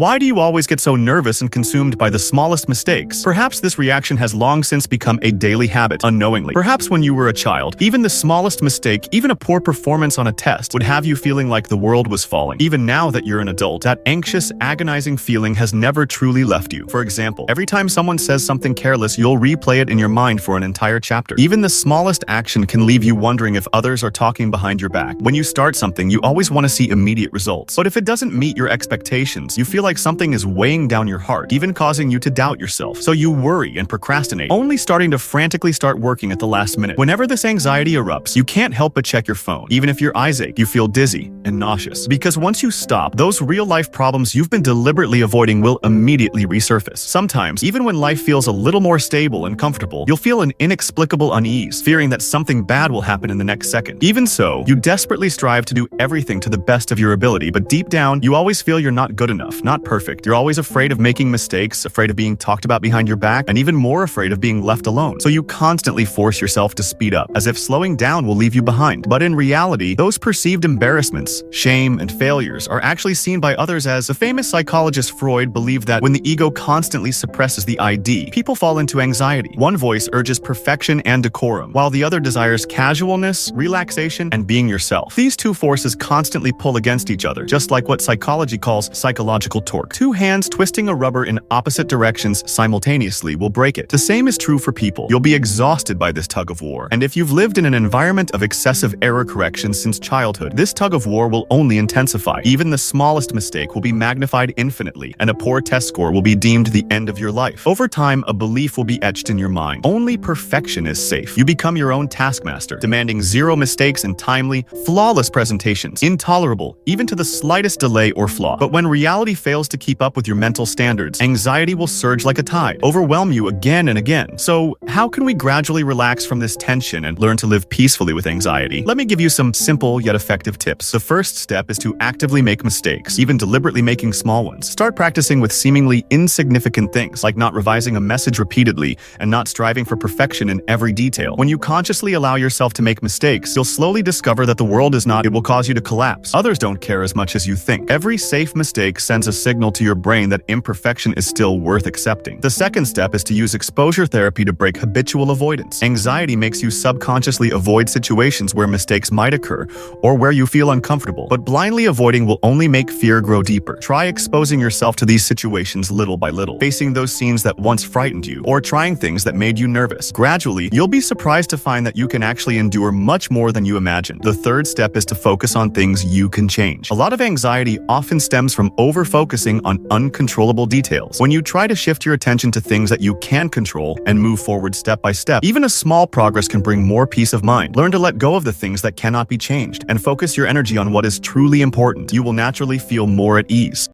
Why do you always get so nervous and consumed by the smallest mistakes? Perhaps this reaction has long since become a daily habit, unknowingly. Perhaps when you were a child, even the smallest mistake, even a poor performance on a test, would have you feeling like the world was falling. Even now that you're an adult, that anxious, agonizing feeling has never truly left you. For example, every time someone says something careless, you'll replay it in your mind for an entire chapter. Even the smallest action can leave you wondering if others are talking behind your back. When you start something, you always want to see immediate results. But if it doesn't meet your expectations, you feel like something is weighing down your heart, even causing you to doubt yourself. So you worry and procrastinate, only starting to frantically start working at the last minute. Whenever this anxiety erupts, you can't help but check your phone. Even if your eyes ache, you feel dizzy and nauseous. Because once you stop, those real-life problems you've been deliberately avoiding will immediately resurface. Sometimes, even when life feels a little more stable and comfortable, you'll feel an inexplicable unease, fearing that something bad will happen in the next second. Even so, you desperately strive to do everything to the best of your ability, but deep down, you always feel you're not good enough, not perfect. You're always afraid of making mistakes, afraid of being talked about behind your back, and even more afraid of being left alone. So you constantly force yourself to speed up, as if slowing down will leave you behind. But in reality, those perceived embarrassments, shame, and failures are actually seen by others as the famous psychologist Freud believed that when the ego constantly suppresses the ID, people fall into anxiety. One voice urges perfection and decorum, while the other desires casualness, relaxation, and being yourself. These two forces constantly pull against each other, just like what psychology calls psychological torque. Two hands twisting a rubber in opposite directions simultaneously will break it. The same is true for people. You'll be exhausted by this tug of war. And if you've lived in an environment of excessive error correction since childhood, this tug of war will only intensify. Even the smallest mistake will be magnified infinitely, and a poor test score will be deemed the end of your life. Over time, a belief will be etched in your mind. Only perfection is safe. You become your own taskmaster, demanding zero mistakes and timely, flawless presentations, intolerable, even to the slightest delay or flaw. But when reality fails to keep up with your mental standards, anxiety will surge like a tide, overwhelm you again and again. So, how can we gradually relax from this tension and learn to live peacefully with anxiety? Let me give you some simple yet effective tips. The first step is to actively make mistakes, even deliberately making small ones. Start practicing with seemingly insignificant things, like not revising a message repeatedly and not striving for perfection in every detail. When you consciously allow yourself to make mistakes, you'll slowly discover that the world is not, it will cause you to collapse. Others don't care as much as you think. Every safe mistake sends a signal to your brain that imperfection is still worth accepting. The second step is to use exposure therapy to break habitual avoidance. Anxiety makes you subconsciously avoid situations where mistakes might occur or where you feel uncomfortable, but blindly avoiding will only make fear grow deeper. Try exposing yourself to these situations little by little, facing those scenes that once frightened you, or trying things that made you nervous. Gradually, you'll be surprised to find that you can actually endure much more than you imagined. The third step is to focus on things you can change. A lot of anxiety often stems from over-focusing on uncontrollable details. When you try to shift your attention to things that you can control and move forward step by step, even a small progress can bring more peace of mind. Learn to let go of the things that cannot be changed and focus your energy on what is truly important. You will naturally feel more at ease.